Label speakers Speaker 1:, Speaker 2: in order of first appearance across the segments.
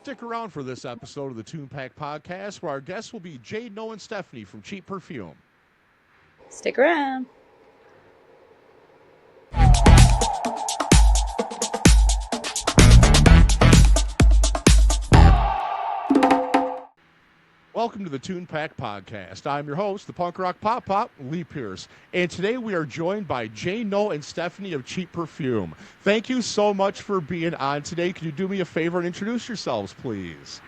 Speaker 1: Stick around for this episode of the Tune Pack Podcast, where our guests will be Jade, Noah, and Stephanie from Cheap Perfume.
Speaker 2: Stick around.
Speaker 1: Welcome to the Tune Pack Podcast. I'm your host, the punk rock pop, Lee Pierce. And today we are joined by Jane, Noah, and Stephanie of Cheap Perfume. Thank you so much for being on today. Can you do me a favor and introduce yourselves, please?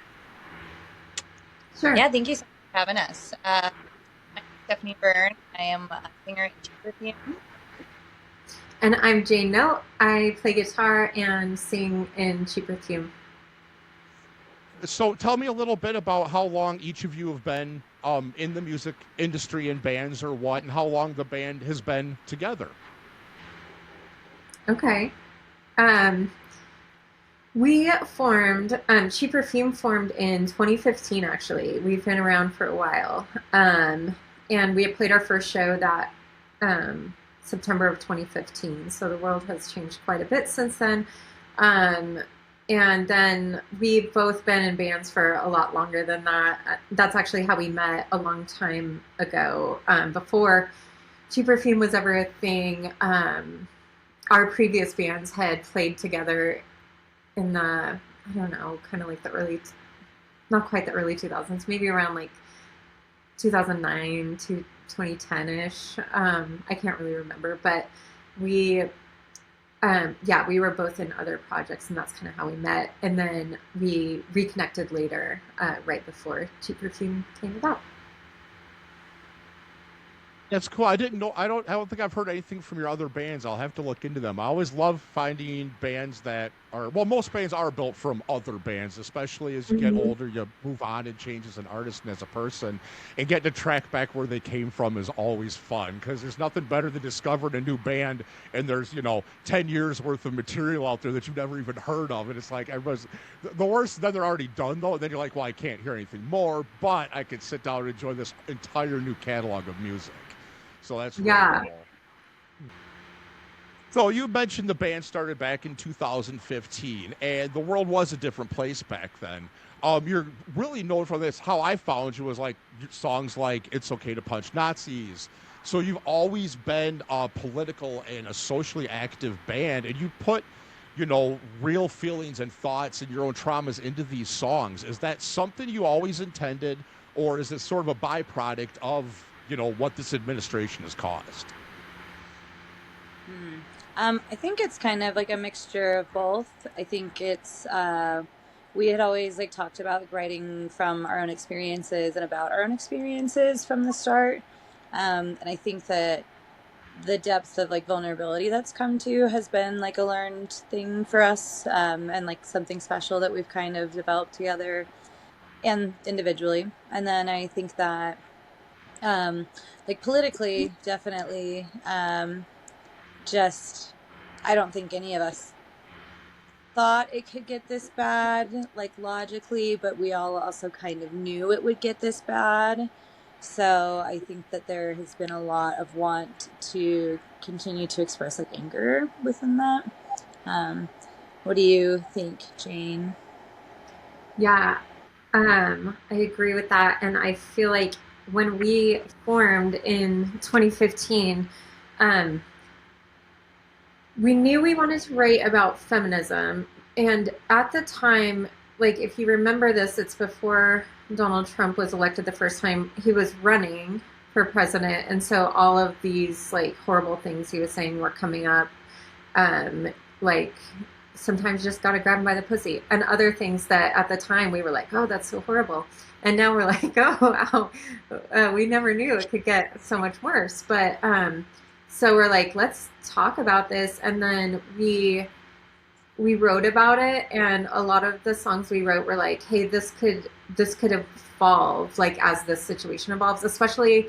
Speaker 2: Sure.
Speaker 3: Yeah, thank you so much for having us. I'm Stephanie Byrne. I am a singer at Cheap Perfume.
Speaker 2: And I'm Jane Note. I play guitar and sing in Cheap Perfume.
Speaker 1: So tell me a little bit about how long each of you have been in the music industry in bands or what, and how long the band has been together.
Speaker 2: Okay. We formed, Cheap Perfume formed in 2015, actually. We've been around for a while. And we had played our first show that September of 2015. So the world has changed quite a bit since then. And then we've both been in bands for a lot longer than that. That's actually how we met a long time ago. Before Cheap Perfume was ever a thing, our previous bands had played together in the, I don't know, kind of like the early, not quite the early 2000s, maybe around like 2009 to 2010-ish. I can't really remember, but we were both in other projects, and that's kind of how we met. And then we reconnected later, right before Cheap Perfume came about.
Speaker 1: That's cool. I didn't know. I don't think I've heard anything from your other bands. I'll have to look into them. I always love finding bands that are, well, most bands are built from other bands, especially as you get older, you move on and change as an artist and as a person, and getting to track back where they came from is always fun, because there's nothing better than discovering a new band and there's, 10 years worth of material out there that you've never even heard of. And it's like, everybody's, the worst, then they're already done though. And then you're like, well, I can't hear anything more, but I can sit down and enjoy this entire new catalog of music. So that's really cool. So you mentioned the band started back in 2015, and the world was a different place back then. You're really known for this. How I found you was like songs like "It's Okay to Punch Nazis." So you've always been a political and a socially active band, and you put, real feelings and thoughts and your own traumas into these songs. Is that something you always intended, or is it sort of a byproduct of what this administration has caused?
Speaker 4: I think it's kind of like a mixture of both. I think it's, we had always talked about writing from our own experiences and about our own experiences from the start. And I think that the depth of vulnerability that's come to has been a learned thing for us, and something special that we've kind of developed together and individually. And then I think that politically, definitely, I don't think any of us thought it could get this bad, logically, but we all also kind of knew it would get this bad. So I think that there has been a lot of want to continue to express anger within that. What do you think, Jane?
Speaker 2: Yeah, I agree with that. And I feel like when we formed in 2015, we knew we wanted to write about feminism. And at the time, if you remember this, it's before Donald Trump was elected the first time. He was running for president. And so all of these horrible things he was saying were coming up. Sometimes you just got to grab him by the pussy, and other things that at the time we were like, oh, that's so horrible. And now we're like, oh, wow, we never knew it could get so much worse. But so we're like, let's talk about this. And then we wrote about it. And a lot of the songs we wrote were like, hey, this could evolve as this situation evolves, especially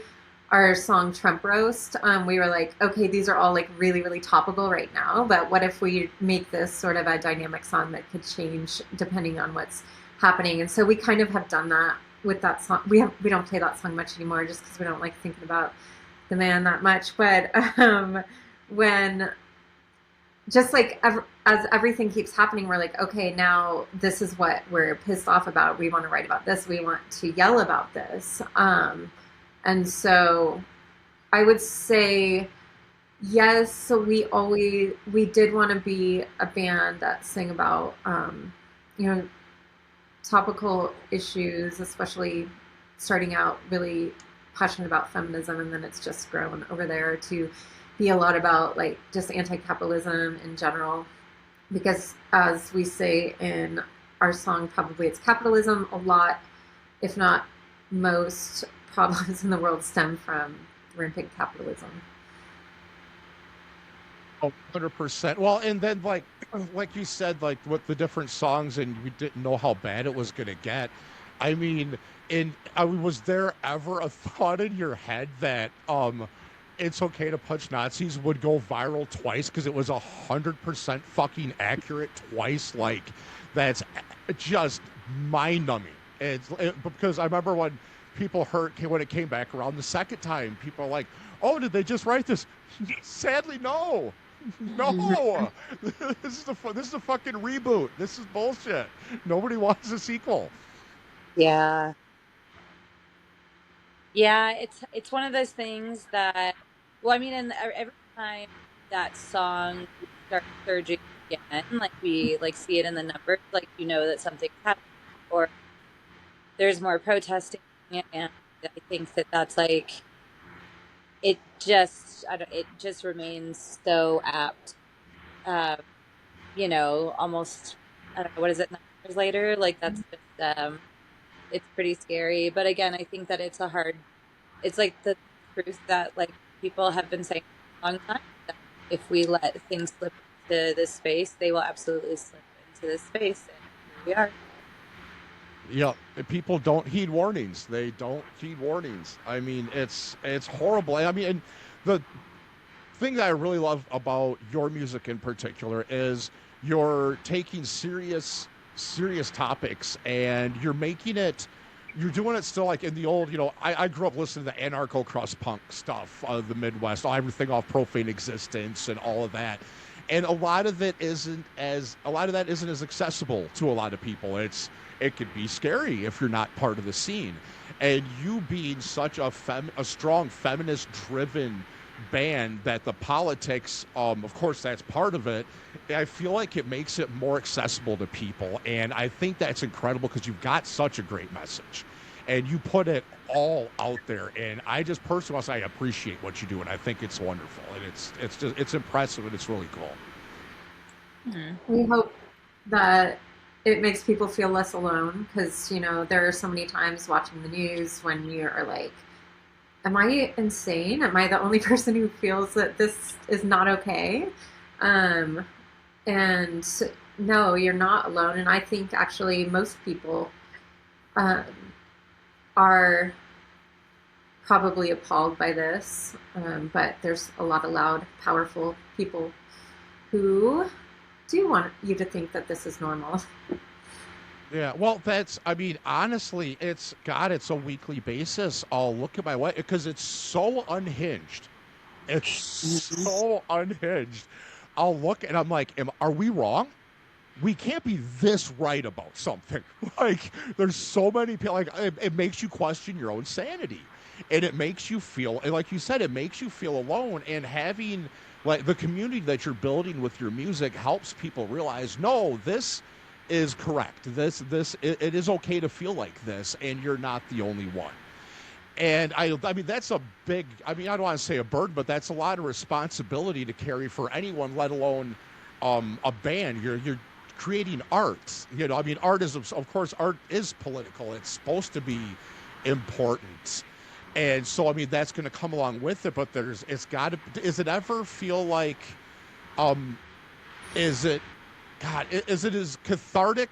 Speaker 2: our song Trump Roast. We were like, okay, these are all really, really topical right now, but what if we make this sort of a dynamic song that could change depending on what's happening? And so we kind of have done that with that song. We don't play that song much anymore just because we don't like thinking about the man that much. But when just like as everything keeps happening, we're like, okay, now this is what we're pissed off about. We want to write about this. We want to yell about this. And so I would say yes. So we did want to be a band that sang about you know, topical issues, especially starting out really passionate about feminism, and then it's just grown over there to be a lot about like just anti-capitalism in general. Because as we say in our song, probably it's capitalism. A lot, if not most, problems in the world stem from rampant capitalism.
Speaker 1: Oh, 100%. Well, and then like you said, like with the different songs, and we didn't know how bad it was gonna get. I mean, was there ever a thought in your head that it's okay to punch Nazis would go viral twice because it was 100% fucking accurate twice? Like that's just mind numbing. Because I remember when people heard when it came back around the second time, people are like, "Oh, did they just write this?" Sadly, no. No, this is a fucking reboot. This is bullshit. Nobody wants a sequel.
Speaker 4: Yeah. Yeah, it's one of those things that, well, I mean, and every time that song starts surging again, like we like see it in the numbers, like you know that something's happening or there's more protesting, and I think that that's like it just I don't it just remains so apt. Um, almost I don't know, what is it, 9 years later? Like that's just it's pretty scary. But again, I think that it's like the truth that like people have been saying for a long time, that if we let things slip into this space, they will absolutely slip into this space, and here we are.
Speaker 1: Yeah, people don't heed warnings. They don't heed warnings. I mean, it's horrible. I mean, and the thing that I really love about your music in particular is you're taking serious topics and you're doing it still like in the old, I grew up listening to anarcho crust punk stuff of the Midwest, everything off Profane Existence and all of that. And a lot of that isn't as accessible to a lot of people. It could be scary if you're not part of the scene. And you being such a strong feminist driven band that the politics, of course that's part of it. I feel like it makes it more accessible to people, and I think that's incredible because you've got such a great message and you put it all out there. And I just personally want to say I appreciate what you do, and I think it's wonderful, and it's impressive, and it's really cool.
Speaker 4: Hmm.
Speaker 2: We hope that it makes people feel less alone because, there are so many times watching the news when you are like, am I insane? Am I the only person who feels that this is not okay? Um, and no, you're not alone. And I think actually most people um, are probably appalled by this, but there's a lot of loud, powerful people who do want you to think that this is normal.
Speaker 1: Yeah, well, I mean, honestly, it's a weekly basis. I'll look at my wife because it's so unhinged. It's so unhinged. I'll look and I'm like, are we wrong? We can't be this right about something. Like, there's so many people, like, it makes you question your own sanity. And it makes you feel, and like you said, it makes you feel alone. And having, like, the community that you're building with your music helps people realize, no, this is correct. It is okay to feel like this, and you're not the only one. And I mean, that's a big, I mean, I don't want to say a burden, but that's a lot of responsibility to carry for anyone, let alone a band. You're creating art. I mean, art is, of course, art is political. It's supposed to be important. And so, I mean, that's going to come along with it, but it's got to, does it ever feel like, um, is it, God, is it as cathartic,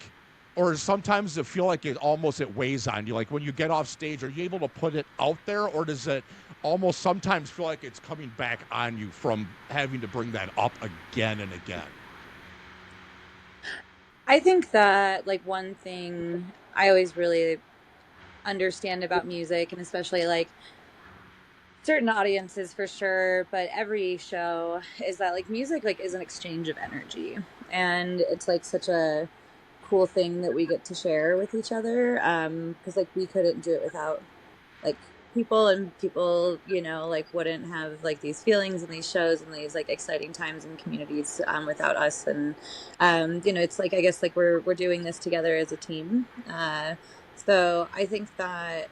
Speaker 1: or sometimes does it feel like it weighs on you? Like when you get off stage, are you able to put it out there, or does it almost sometimes feel like it's coming back on you from having to bring that up again and again?
Speaker 4: I think that like one thing I always really understand about music, and especially like certain audiences for sure, but every show is that like music like is an exchange of energy, and it's like such a cool thing that we get to share with each other, because like we couldn't do it without like people, and people, you know, like wouldn't have like these feelings and these shows and these like exciting times and communities, without us. And you know, it's like I guess like we're doing this together as a team. So I think that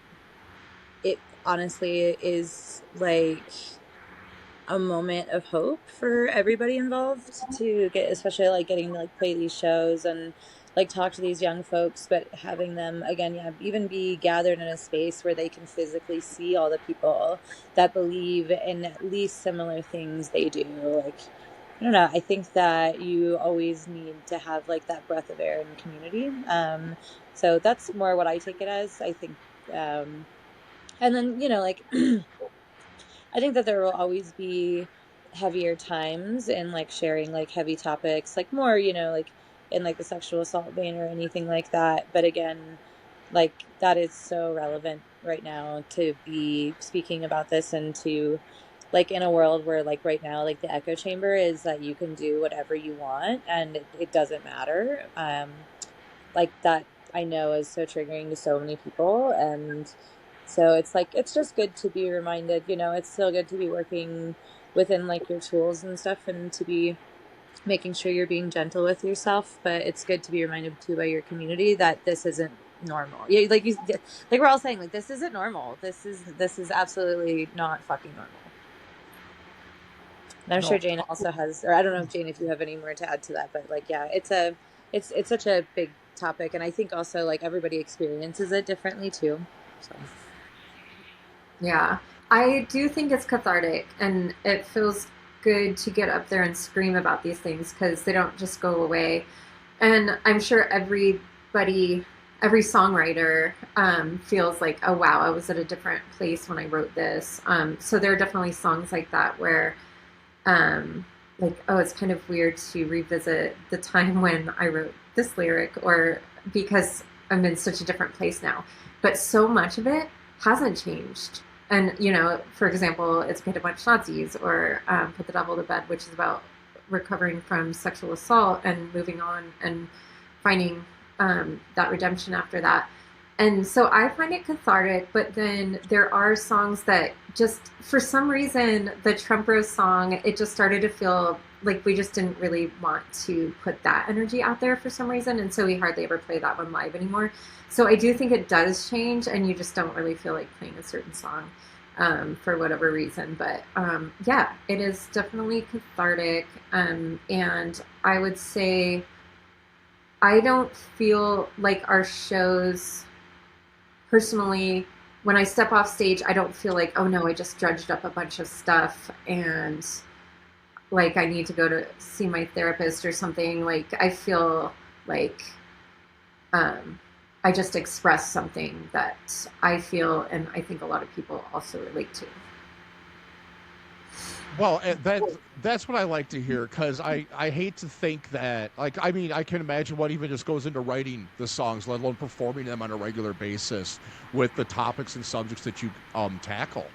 Speaker 4: it honestly is like a moment of hope for everybody involved to get, especially like getting to like play these shows and like talk to these young folks, but having them again, yeah, even be gathered in a space where they can physically see all the people that believe in at least similar things they do. Like, I don't know, I think that you always need to have like that breath of air in the community. So that's more what I take it as. I think, and then, you know, like I think that there will always be heavier times in like sharing like heavy topics, like more, you know, like in like the sexual assault vein or anything like that. But again, like that is so relevant right now to be speaking about this, and to like in a world where like right now, like the echo chamber is that you can do whatever you want and it doesn't matter. Like that I know is so triggering to so many people. And so it's like it's just good to be reminded, you know, it's still good to be working within like your tools and stuff, and to be making sure you're being gentle with yourself, but it's good to be reminded too by your community that this isn't normal. Yeah, like you, like we're all saying, like this isn't normal. This is absolutely not fucking normal. And I'm sure
Speaker 1: No,
Speaker 4: Jane also has, or I don't know if Jane, if you have any more to add to that, but like, yeah, it's such a big topic. And I think also like everybody experiences it differently too. So,
Speaker 2: Yeah, I do think it's cathartic, and it feels good to get up there and scream about these things because they don't just go away. And I'm sure everybody, every songwriter feels like, oh wow, I was at a different place when I wrote this. So there are definitely songs like that where, like, oh, it's kind of weird to revisit the time when I wrote this lyric, or because I'm in such a different place now. But so much of it hasn't changed. And, you know, for example, It's Okay to Punch Nazis, or Put the Devil to Bed, which is about recovering from sexual assault and moving on and finding that redemption after that. And so I find it cathartic, but then there are songs that just, for some reason, the Trump Rose song, it just started to feel like we just didn't really want to put that energy out there for some reason. And so we hardly ever play that one live anymore. So I do think it does change, and you just don't really feel like playing a certain song for whatever reason. But yeah, it is definitely cathartic. And I would say I don't feel like our shows, personally, when I step off stage, I don't feel like, oh no, I just dredged up a bunch of stuff and like I need to go to see my therapist or something. Like I feel like I just express something that I feel, and I think a lot of people also relate to.
Speaker 1: well, that's what I like to hear, because I hate to think that, like, I mean, I can imagine what even just goes into writing the songs, let alone performing them on a regular basis with the topics and subjects that you tackle.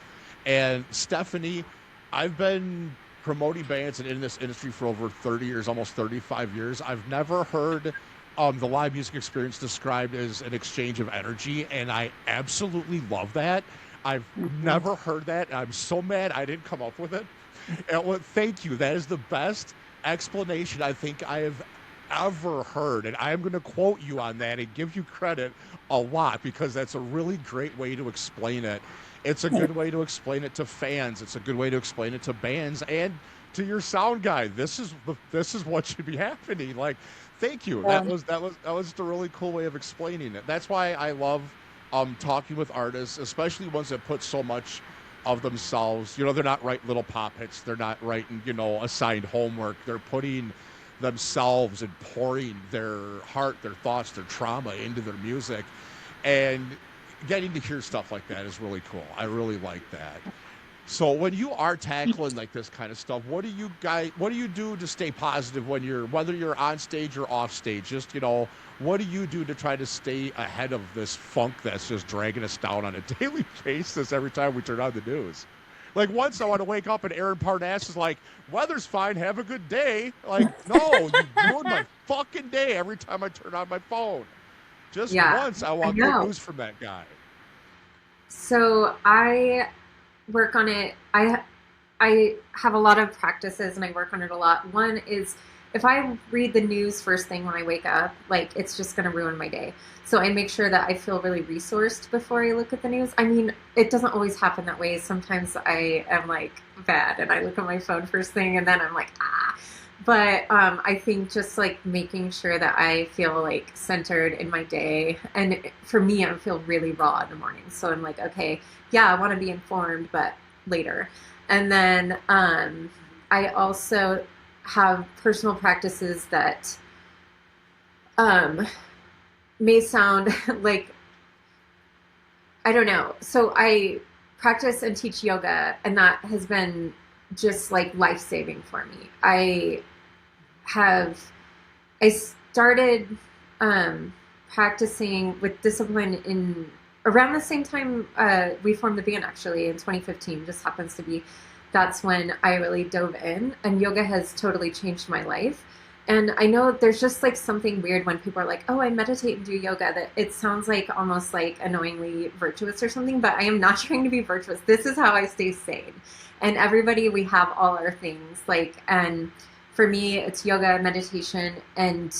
Speaker 1: And Stephanie, I've been promoting bands and in this industry for over 30 years, almost 35 years. I've never heard the live music experience described as an exchange of energy, and I absolutely love that. I've
Speaker 2: Mhm.
Speaker 1: never heard that. I'm so mad I didn't come up with it. And thank you. That is the best explanation I think I have ever heard. And I'm going to quote you on that and give you credit a lot, because that's a really great way to explain it. It's a good way to explain it to fans. It's a good way to explain it to bands and to your sound guy. This is what should be happening. Like, thank you.
Speaker 4: yeah.
Speaker 1: That was just a really cool way of explaining it. That's why I love talking with artists, especially ones that put so much of themselves. You know, they're not writing little pop hits. They're not writing, you know, assigned homework. They're putting themselves and pouring their heart, their thoughts, their trauma into their music. And getting to hear stuff like that is really cool. I really like that. So when you are tackling like this kind of stuff, what do you do to stay positive when whether you're on stage or off stage? Just, you know, what do you do to try to stay ahead of this funk that's just dragging us down on a daily basis every time we turn on the news? Like once I want to wake up and Aaron Parnass is like, weather's fine, have a good day. Like, no, you ruin my fucking day every time I turn on my phone. Just
Speaker 2: Yeah,
Speaker 1: once I
Speaker 2: I
Speaker 1: want good
Speaker 2: know.
Speaker 1: news from that guy.
Speaker 2: So I work on it. I have a lot of practices and I work on it a lot. One is if I read the news first thing when I wake up, like it's just going to ruin my day. So I make sure that I feel really resourced before I look at the news. I mean, it doesn't always happen that way. Sometimes I am like bad and I look at my phone first thing and then I'm like, ah. But I think just like making sure that I feel like centered in my day. And for me, I feel really raw in the morning. So I'm like, okay, yeah, I want to be informed, but later. And then I also have personal practices that um, may sound like, I don't know. So I practice and teach yoga, and that has been just like life saving for me. Have, I started practicing with discipline in around the same time we formed the band actually in 2015. Just happens to be that's when I really dove in, and yoga has totally changed my life. And I know there's just like something weird when people are like, oh, I meditate and do yoga, that it sounds like almost like annoyingly virtuous or something, but I am not trying to be virtuous. This is how I stay sane. And everybody, we have all our things. Like, and for me, it's yoga, meditation, and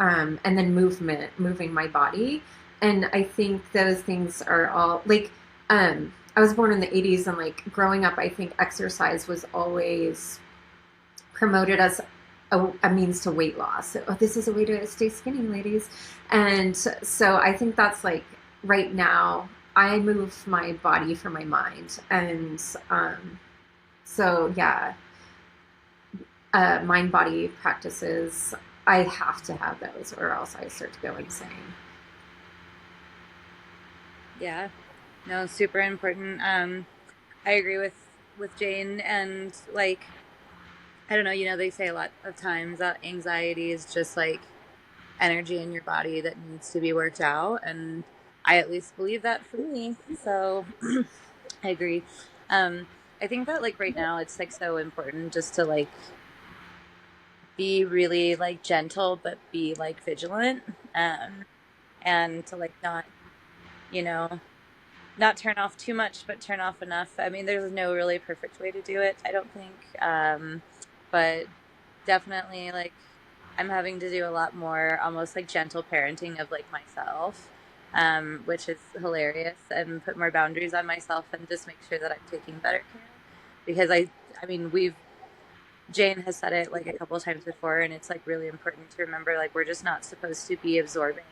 Speaker 2: then movement, moving my body. And I think those things are all like, I was born in the 80s, and like growing up, I think exercise was always promoted as a means to weight loss. Oh, this is a way to stay skinny, ladies. And so I think that's like right now, I move my body for my mind. And so, yeah, mind body practices, I have to have those or else I start to go insane.
Speaker 4: Yeah. No, super important. I agree with Jane, and like I don't know, they say a lot of times that anxiety is just like energy in your body that needs to be worked out, and I at least believe that for me. So I agree. Um, I think that like right now it's like so important just to like be really like gentle but be like vigilant. Um, and to like not, you know, not turn off too much, but turn off enough. I mean, there's no really perfect way to do it, I don't think. But definitely, like, I'm having to do a lot more almost like gentle parenting of like myself, which is hilarious, and put more boundaries on myself and just make sure that I'm taking better care. Because I mean, Jane has said it like a couple of times before, and it's like really important to remember like we're just not supposed to be absorbing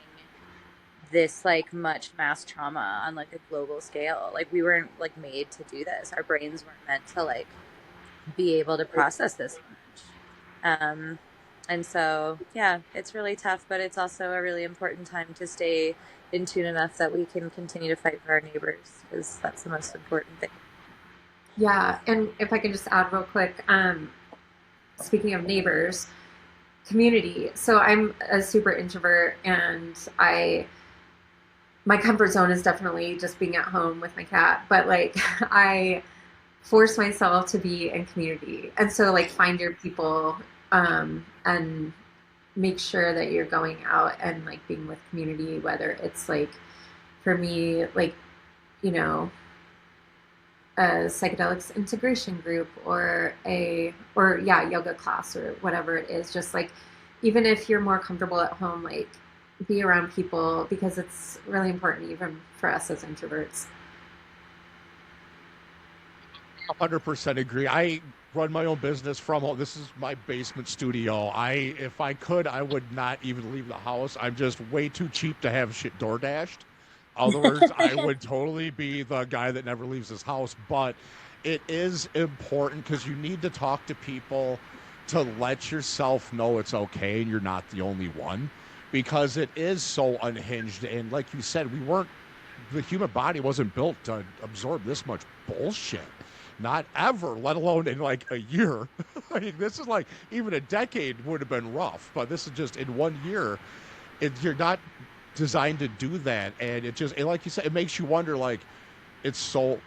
Speaker 4: this like much mass trauma on like a global scale. Like we weren't like made to do this. Our brains weren't meant to like be able to process this much. And so yeah, it's really tough, but it's also a really important time to stay in tune enough that we can continue to fight for our neighbors, because that's the most important thing.
Speaker 2: Yeah, and if I can just add real quick, speaking of neighbors, community. So I'm a super introvert, and I my comfort zone is definitely just being at home with my cat, but like I force myself to be in community. And so like find your people and make sure that you're going out and like being with community, whether it's like for me like, you know, a psychedelics integration group or yeah, yoga class or whatever it is, just like even if you're more comfortable at home, like be around people, because it's really important even for us as introverts.
Speaker 1: 100% agree. I run my own business from home. This is my basement studio. If I could, I would not even leave the house. I'm just way too cheap to have shit door dashed. Other words, I would totally be the guy that never leaves his house. But it is important because you need to talk to people to let yourself know it's okay and you're not the only one. Because it is so unhinged. And like you said, the human body wasn't built to absorb this much bullshit. Not ever, let alone in like a year. Like, this is like even a decade would have been rough, but this is just in 1 year. You're not designed to do that, and like you said, it makes you wonder. Like, it's so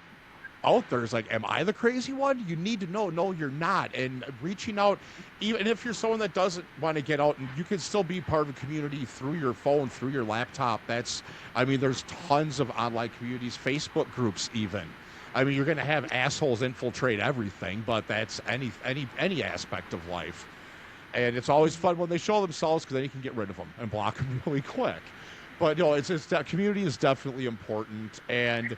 Speaker 1: out there is like, am I the crazy one? You need to know, no, you're not. And reaching out, even if you're someone that doesn't want to get out, and you can still be part of a community through your phone, through your laptop. I mean, there's tons of online communities, Facebook groups, even. I mean, you're going to have assholes infiltrate everything, but that's any aspect of life. And it's always fun when they show themselves, because then you can get rid of them and block them really quick. But it's that community is definitely important. And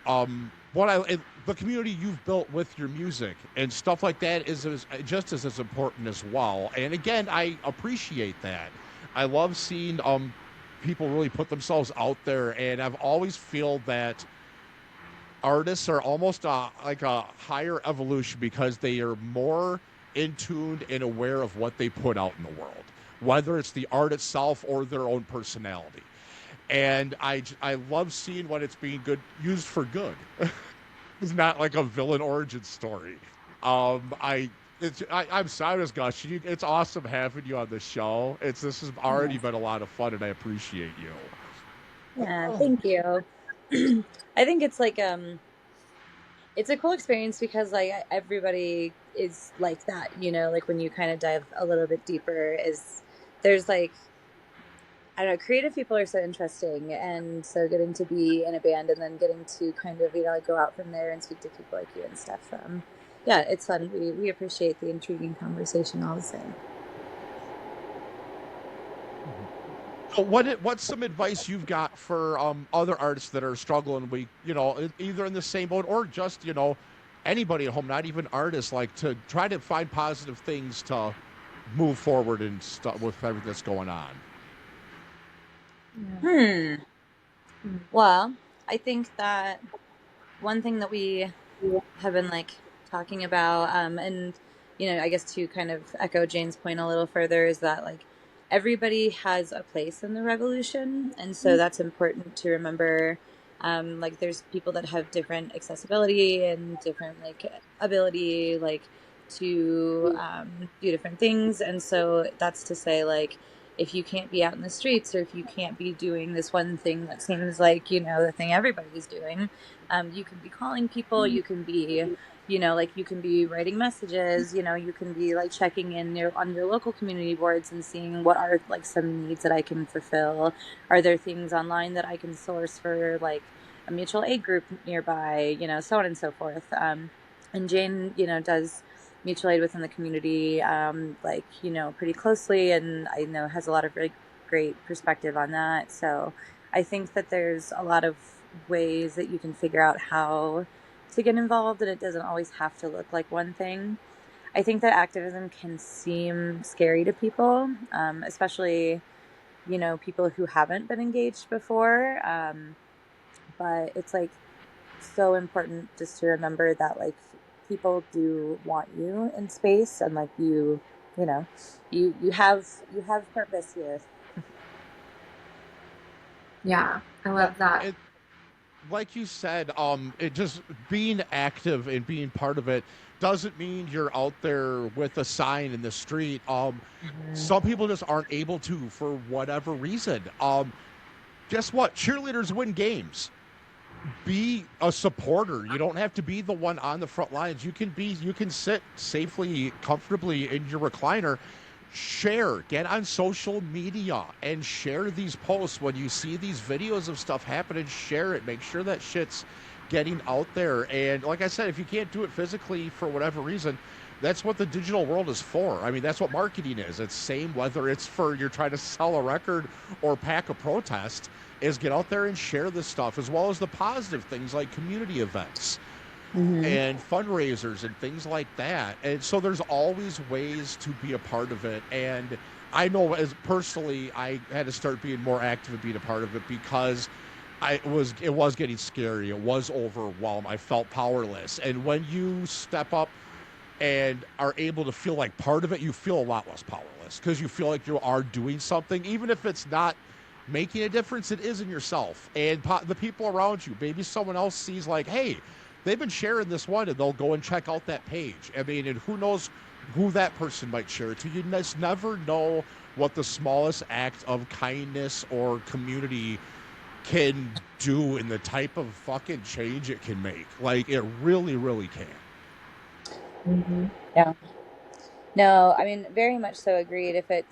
Speaker 1: the community you've built with your music and stuff like that is just as important as well. And again, I appreciate that. I love seeing people really put themselves out there, and I've always feel that artists are almost like a higher evolution because they are more in tuned and aware of what they put out in the world, whether it's the art itself or their own personality. And I love seeing when it's being used for good. It's not like a villain origin story. I'm sorry, Miss gushing. It's awesome having you on the show. This has already been a lot of fun, and I appreciate you.
Speaker 4: Yeah, thank you. I think it's like it's a cool experience because like everybody is like that, you know, like when you kind of dive a little bit deeper is there's like I don't know, creative people are so interesting, and so getting to be in a band and then getting to kind of, you know, like go out from there and speak to people like you and stuff. Yeah, it's fun. We appreciate the intriguing conversation all the same.
Speaker 1: What's some advice you've got for other artists that are struggling? Either in the same boat or just anybody at home, not even artists, like to try to find positive things to move forward and stuff with everything that's going on.
Speaker 4: Well, I think that one thing that we have been like talking about, and you know, I guess to kind of echo Jane's point a little further, is that like everybody has a place in the revolution, and so that's important to remember. Like there's people that have different accessibility and different like ability, like to do different things, and so that's to say like if you can't be out in the streets, or if you can't be doing this one thing that seems like, you know, the thing everybody's doing, you can be calling people, you can be, you know, like you can be writing messages, you know, you can be like checking in on your local community boards and seeing what are like some needs that I can fulfill. Are there things online that I can source for like a mutual aid group nearby, you know, so on and so forth. And Jane, you know, does mutual aid within the community, like, you know, pretty closely, and I know has a lot of really great perspective on that. So I think that there's a lot of ways that you can figure out how to get involved, and it doesn't always have to look like one thing. I think that activism can seem scary to people, especially, you know, people who haven't been engaged before. But it's like so important just to remember that like people do want you in space, and like you know, you have purpose here.
Speaker 2: Yeah, I love that.
Speaker 1: Like you said, it just being active and being part of it doesn't mean you're out there with a sign in the street. Some people just aren't able to for whatever reason. Guess what? Cheerleaders win games. Be a supporter. You don't have to be the one on the front lines. You can sit safely, comfortably in your recliner. Share, get on social media and share these posts when you see these videos of stuff happening. Share it. Make sure that shit's getting out there. And like I said, if you can't do it physically for whatever reason, that's what the digital world is for. I mean, that's what marketing is. It's same whether it's for you're trying to sell a record or pack a protest, is get out there and share this stuff, as well as the positive things like community events and fundraisers and things like that. And so there's always ways to be a part of it. And I know as personally, I had to start being more active and being a part of it because it was getting scary. It was overwhelmed. I felt powerless. And when you step up and are able to feel like part of it, you feel a lot less powerless because you feel like you are doing something, even if it's not making a difference, it is in yourself and the people around you. Maybe someone else sees like, hey, they've been sharing this one, and they'll go and check out that page. I mean, and who knows who that person might share it to. You just never know what the smallest act of kindness or community can do and the type of fucking change it can make. Like, it really, really can.
Speaker 4: Yeah. No, I mean, very much so agreed. If it's,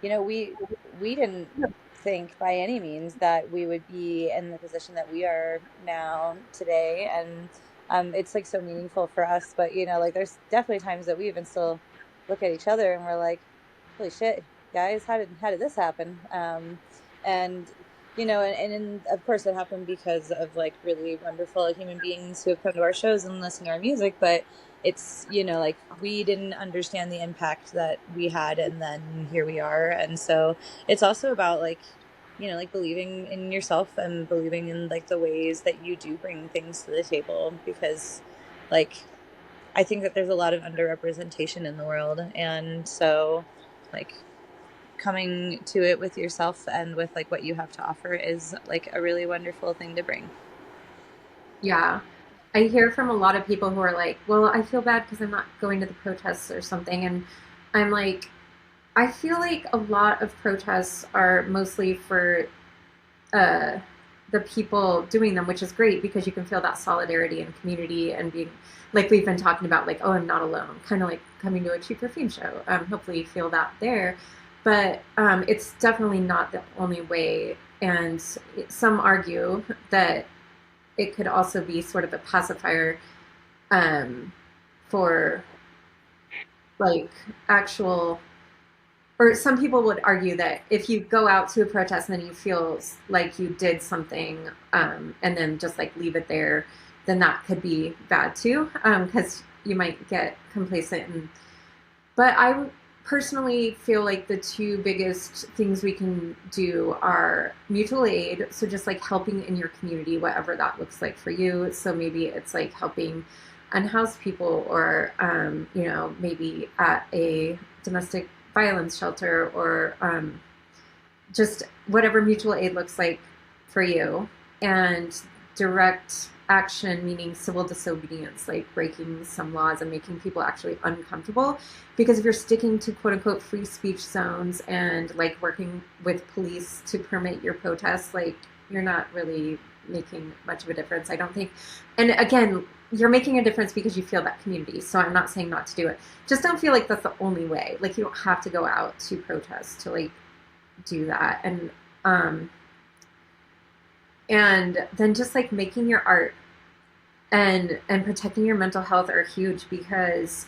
Speaker 4: we didn't think by any means that we would be in the position that we are now today, and it's like so meaningful for us. But like there's definitely times that we even still look at each other and we're like, "Holy shit, guys, how did this happen?" And of course it happened because of like really wonderful human beings who have come to our shows and listen to our music, but it's like we didn't understand the impact that we had, and then here we are. And so it's also about like like believing in yourself and believing in like the ways that you do bring things to the table, because like I think that there's a lot of underrepresentation in the world, and so like coming to it with yourself and with like what you have to offer is like a really wonderful thing to bring.
Speaker 2: Yeah. I hear from a lot of people who are like, well, I feel bad because I'm not going to the protests or something. And I'm like, I feel like a lot of protests are mostly for uh, the people doing them, which is great because you can feel that solidarity and community and being like we've been talking about, like, oh, I'm not alone, kind of like coming to a cheap perfume show. Hopefully, you feel that there, but it's definitely not the only way. And some argue that it could also be sort of a pacifier um, for like actual, or some people would argue that if you go out to a protest and then you feel like you did something and then just like leave it there, then that could be bad too, because you might get complacent. But I personally feel like the two biggest things we can do are mutual aid. So just like helping in your community, whatever that looks like for you. So maybe it's like helping unhoused people, or maybe at a domestic violence shelter, or just whatever mutual aid looks like for you. And direct action, meaning civil disobedience, like breaking some laws and making people actually uncomfortable. Because if you're sticking to quote unquote free speech zones and like working with police to permit your protests, like you're not really making much of a difference, I don't think. And again, you're making a difference because you feel that community. So I'm not saying not to do it. Just don't feel like that's the only way. Like you don't have to go out to protest to like do that. And then just like making your art and protecting your mental health are huge, because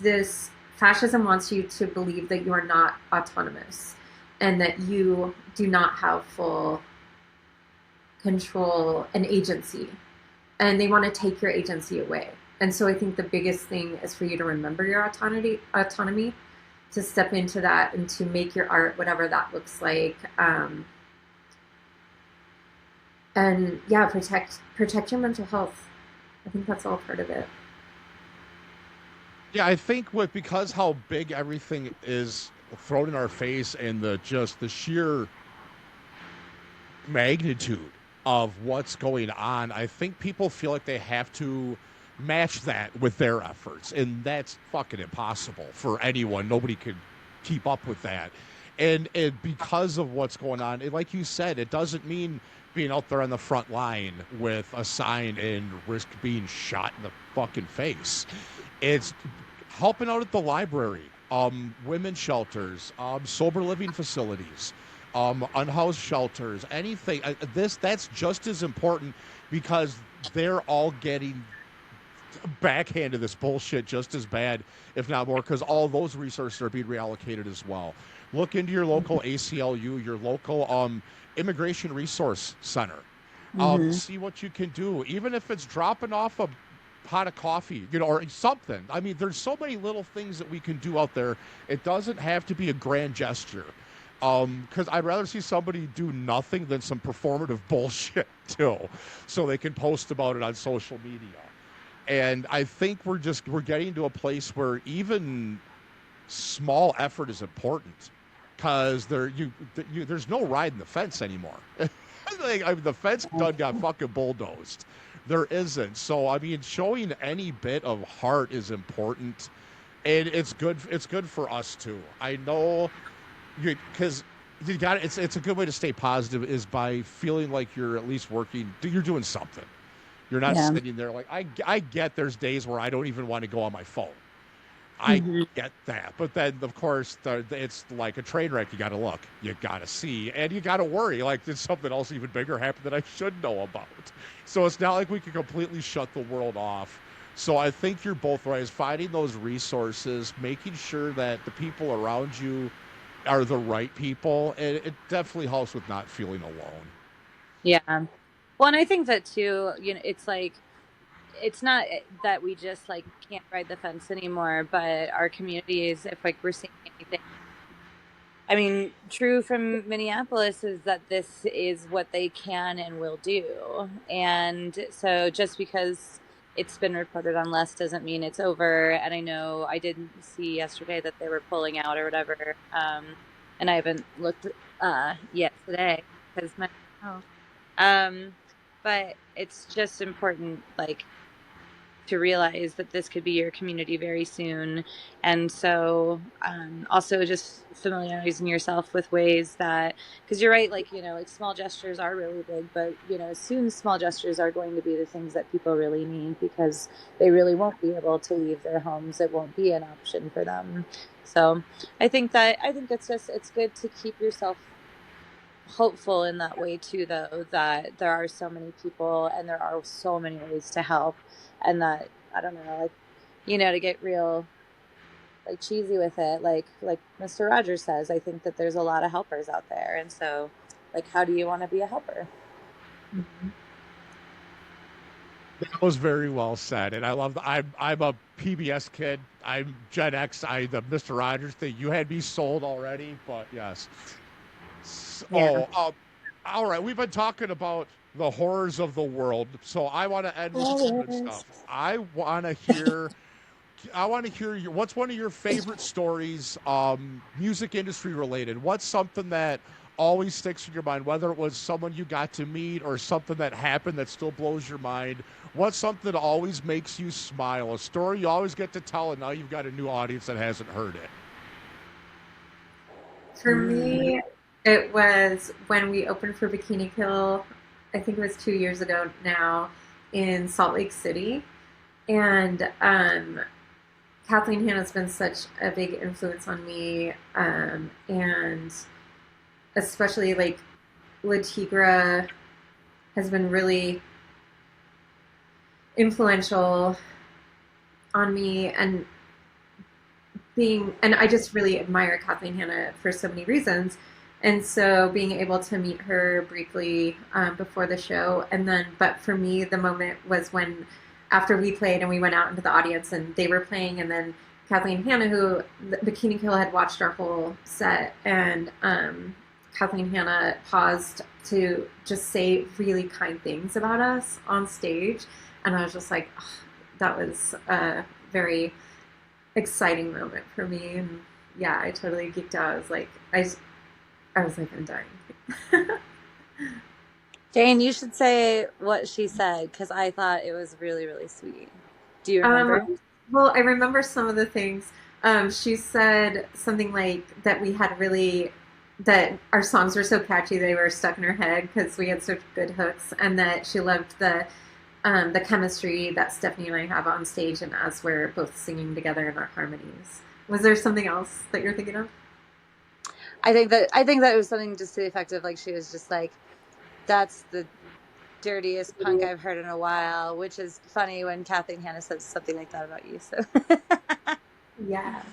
Speaker 2: this fascism wants you to believe that you are not autonomous and that you do not have full control and agency, and they want to take your agency away. And so I think the biggest thing is for you to remember your autonomy, to step into that and to make your art whatever that looks like. And yeah, protect your mental health. I think that's all part of it.
Speaker 1: Yeah, I think because how big everything is thrown in our face and the sheer magnitude of what's going on, I think people feel like they have to match that with their efforts, and that's fucking impossible for anyone. Nobody could keep up with that. And because of what's going on, like you said, it doesn't mean being out there on the front line with a sign and risk being shot in the fucking face. It's helping out at the library, women's shelters, sober living facilities, unhoused shelters, anything. That's just as important, because they're all getting backhanded this bullshit just as bad, if not more, because all those resources are being reallocated as well. Look into your local ACLU, your local immigration resource center. See what you can do, even if it's dropping off a pot of coffee, or something. I mean, there's so many little things that we can do out there. It doesn't have to be a grand gesture. Because I'd rather see somebody do nothing than some performative bullshit too, so they can post about it on social media. And I think we're getting to a place where even small effort is important, because there's no riding the fence anymore. Like, I mean, the fence done got fucking bulldozed. There isn't. So I mean, showing any bit of heart is important, and it's good. It's good for us too. I know, because you got it's a good way to stay positive is by feeling like you're at least working, you're doing something. You're not
Speaker 4: Yeah.
Speaker 1: sitting there like I get there's days where I don't even want to go on my phone. I
Speaker 4: Hmm.
Speaker 1: get that, but then of course it's like a train wreck. You got to look, you got to see, and you got to worry. Like did something else even bigger happen that I should know about? So it's not like we can completely shut the world off. So I think you're both right. Is finding those resources, making sure that the people around you are the right people, and it definitely helps with not feeling alone.
Speaker 4: Yeah. Well, and I think that too, it's like it's not that we just like can't ride the fence anymore, but our communities, if like we're seeing anything, I mean, true from Minneapolis is that this is what they can and will do. And so just because it's been reported on less doesn't mean it's over. And I know I didn't see yesterday that they were pulling out or whatever. And I haven't looked yet today because my oh. Um, but it's just important, like to realize that this could be your community very soon. And so, also just familiarizing yourself with ways that, because you're right, like, like small gestures are really big, but, soon small gestures are going to be the things that people really need because they really won't be able to leave their homes. It won't be an option for them. So I think it's good to keep yourself hopeful in that way too, though, that there are so many people and there are so many ways to help, and that I don't know, like, to get real like cheesy with it, like Mr. Rogers says, I think that there's a lot of helpers out there, and so, like, how do you want to be a helper?
Speaker 2: Mhm.
Speaker 1: That was very well said, and I love. I'm a PBS kid. I'm Gen X. The Mister Rogers thing. You had me sold already, but yes.
Speaker 4: Yeah.
Speaker 1: All right. We've been talking about the horrors of the world, so I want to end with some good
Speaker 4: Flowers.
Speaker 1: stuff. I want to hear your. What's one of your favorite stories, music industry related? What's something that always sticks in your mind, whether it was someone you got to meet or something that happened that still blows your mind? What's something that always makes you smile? A story you always get to tell, and now you've got a new audience that hasn't heard it.
Speaker 2: For me, it was when we opened for Bikini Kill, I think it was 2 years ago now, in Salt Lake City. And Kathleen Hanna's been such a big influence on me. And especially like Latigra has been really influential on me, and I just really admire Kathleen Hanna for so many reasons. And so being able to meet her briefly before the show, and then, but for me, the moment was when after we played and we went out into the audience and they were playing, and then Kathleen Hanna, who Bikini Kill had watched our whole set, and Kathleen Hanna paused to just say really kind things about us on stage, and I was just like, oh, that was very exciting moment for me. And yeah, I totally geeked out. I was like, I'm dying.
Speaker 4: Jane, you should say what she said because I thought it was really, really sweet. Do you
Speaker 2: um,
Speaker 4: remember?
Speaker 2: well, I remember some of the things. She said something like that we had really that our songs were so catchy they were stuck in her head because we had such good hooks, and that she loved the chemistry that Stephanie and I have on stage, and as we're both singing together in our harmonies. Was there something else that you're thinking of?
Speaker 4: I think that it was something just to the effect of like she was just like, that's the dirtiest punk I've heard in a while, which is funny when Kathleen Hanna says something like that about you. So
Speaker 2: Yeah.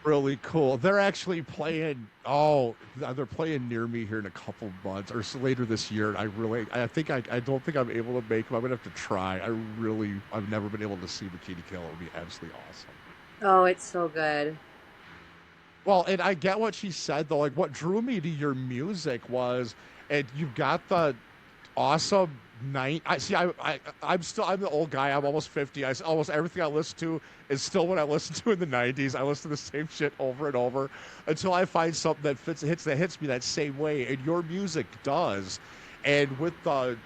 Speaker 1: Really cool. They're actually playing. Oh, they're playing near me here in a couple months or so later this year. I don't think I'm able to make them. I'm gonna have to try. I've never been able to see Bikini Kill. It would be absolutely awesome.
Speaker 4: oh, it's so good.
Speaker 1: Well, and I get what she said though. Like, what drew me to your music was, and you've got the awesome night. I see. I'm the old guy. I'm almost 50. Almost everything I listen to is still what I listened to in the 90s. I listen to the same shit over and over until I find something that hits me that same way. And your music does. And with the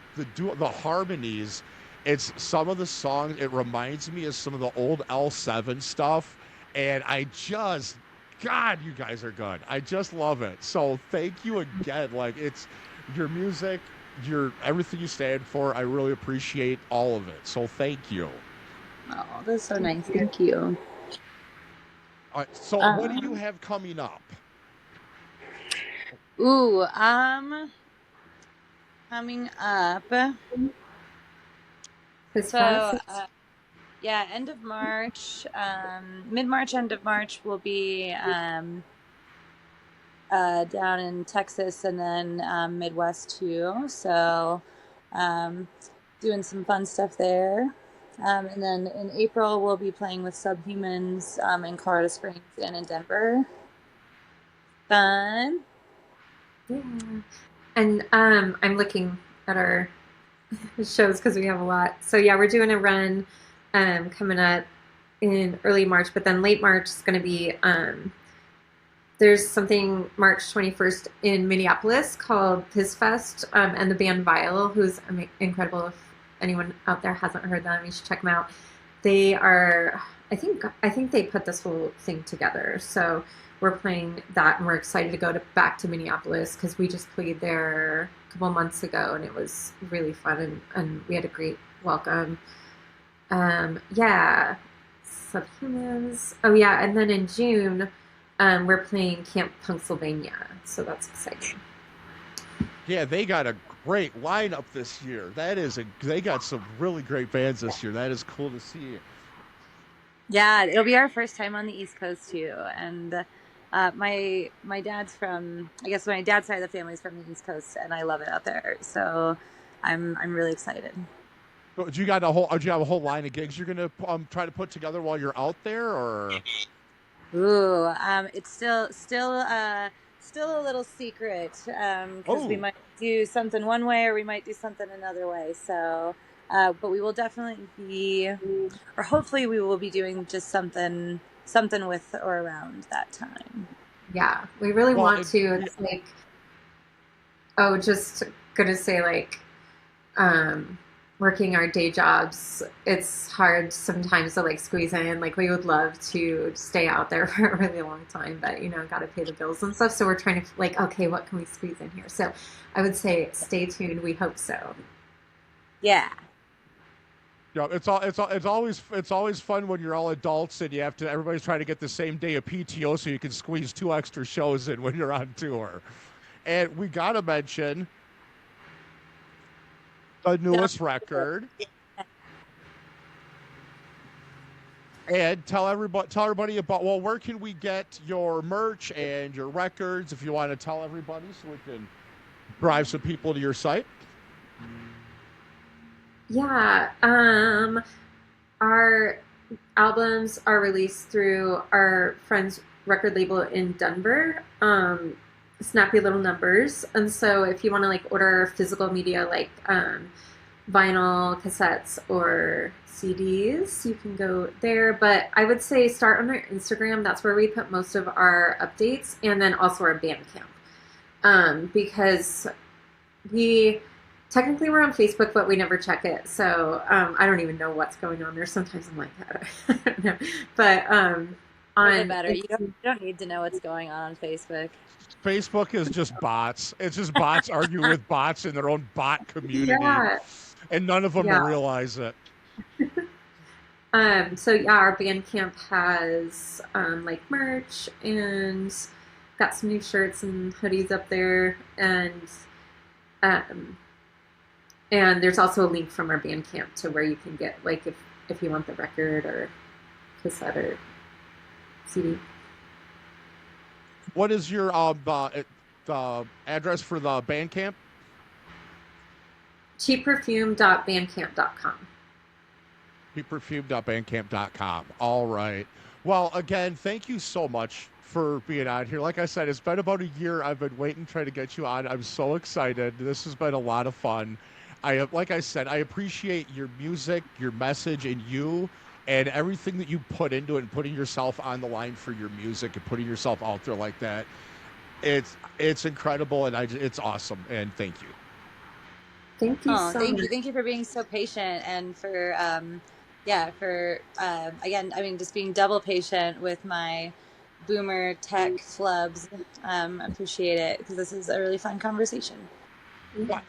Speaker 1: harmonies, it's some of the songs. It reminds me of some of the old L7 stuff, and I just God, you guys are good. I just love it. So thank you again. Like it's your music, your everything you stand for. I really appreciate all of it. So thank you.
Speaker 4: Oh, that's so nice. Thank you.
Speaker 1: All right, so what do you
Speaker 4: Um,
Speaker 1: have coming up?
Speaker 4: ooh, coming up.
Speaker 2: His
Speaker 4: So,
Speaker 2: fast.
Speaker 4: yeah, end of March, mid March, end of March will be down in Texas and then Midwest too. So, um, doing some fun stuff there. And then in April, we'll be playing with Subhumans in Colorado Springs and in Denver. Fun.
Speaker 2: Yeah. And I'm looking at our shows because we have a lot. So yeah, we're doing a run coming up in early March, but then late March is going to be there's something March 21st in Minneapolis called Piss Fest, and the band Vile, who's incredible. If anyone out there hasn't heard them, you should check them out. They are, I think they put this whole thing together. So we're playing that, and we're excited to go back to Minneapolis because we just played there a couple months ago, and it was really fun, and we had a great welcome. Yeah, Subhumans. Oh yeah, and then in June, we're playing Camp Pennsylvania, so that's exciting.
Speaker 1: Yeah, they got a great lineup this year. They got some really great bands this year. That is cool to see.
Speaker 4: Yeah, it'll be our first time on the East Coast too, and my dad's from, I guess my dad's side of the family is from the East Coast, and I love it out there. So I'm really excited.
Speaker 1: So, do you have a whole line of gigs you're gonna try to put together while you're out there, or?
Speaker 4: Ooh, it's still a little secret because we
Speaker 1: Oh,
Speaker 4: might do something one way or we might do something another way. So, but we will definitely be, or hopefully we will be doing just something with or around that time.
Speaker 2: Yeah, we really
Speaker 1: well,
Speaker 2: want to. It's like, oh, just gonna say like, um, working our day jobs, it's hard sometimes to like squeeze in. Like we would love to stay out there for a really long time, but got to pay the bills and stuff. So we're trying to like, okay, what can we squeeze in here? So I would say stay tuned. We hope so.
Speaker 4: Yeah.
Speaker 1: yeah, it's always fun when you're all adults and everybody's trying to get the same day of PTO so you can squeeze 2 extra shows in when you're on tour. And we gotta mention the
Speaker 4: Don't
Speaker 1: newest record. And tell everybody about, well, where can we get your merch and your records if you want to tell everybody so we can drive some people to your site.
Speaker 2: Yeah, our albums are released through our friend's record label in Denver, Snappy Little Numbers. And so if you want to like order physical media like vinyl, cassettes, or CDs, you can go there. But I would say start on our Instagram. That's where we put most of our updates, and then also our Bandcamp. Because we technically we're on Facebook, but we never check it. So I don't even know what's going on there. Sometimes I'm like, I don't know. But
Speaker 4: Does it
Speaker 2: on
Speaker 4: better. You don't need to know what's going on Facebook.
Speaker 1: Facebook is just bots. It's just bots arguing with bots in their own bot community,
Speaker 2: yeah,
Speaker 1: and none of them
Speaker 2: yeah.
Speaker 1: realize it.
Speaker 2: So yeah, our Bandcamp has like merch and got some new shirts and hoodies up there, um, and there's also a link from our Bandcamp to where you can get like if you want the record or cassette or CD.
Speaker 1: What is your the address for the Bandcamp?
Speaker 2: cheapperfume.bandcamp.com.
Speaker 1: Perfume.bandcamp.com. All right. Well, again, thank you so much for being on here. Like I said, it's been about a year. I've been waiting, trying to get you on. I'm so excited. This has been a lot of fun. Like I said, I appreciate your music, your message, and you, and everything that you put into it, and putting yourself on the line for your music and putting yourself out there like that. It's incredible, and it's awesome. And thank you.
Speaker 2: Thank you
Speaker 4: Oh,
Speaker 2: so
Speaker 4: thank
Speaker 2: much.
Speaker 4: you. Thank you for being so patient and for yeah, for again, I mean, just being double patient with my boomer tech flubs. Appreciate it because this is a really fun conversation.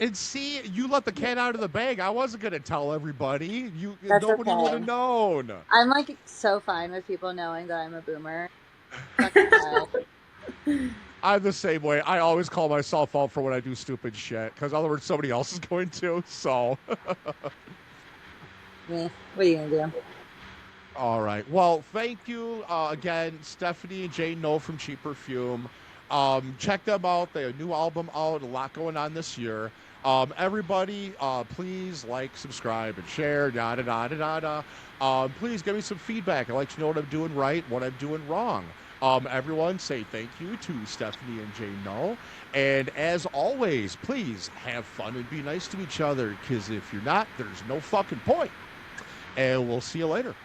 Speaker 1: And see, you let the cat out of the bag. I wasn't gonna tell everybody.
Speaker 4: That's
Speaker 1: Nobody would have
Speaker 4: okay.
Speaker 1: known.
Speaker 4: I'm like so fine with people knowing that I'm a boomer. Fucking wild.
Speaker 1: I'm the same way. I always call myself out for when I do stupid shit, because otherwise somebody else is going to. So,
Speaker 4: What are you gonna do?
Speaker 1: all right. Well, thank you again, Stephanie and Jane No from Cheap Perfume. Check them out. They have a new album out. A lot going on this year. Everybody, please like, subscribe, and share. Yada yada yada. Please give me some feedback. I'd like to know what I'm doing right, what I'm doing wrong. Everyone, say thank you to Stephanie and Jane No. And as always, please have fun and be nice to each other. Because if you're not, there's no fucking point. And we'll see you later.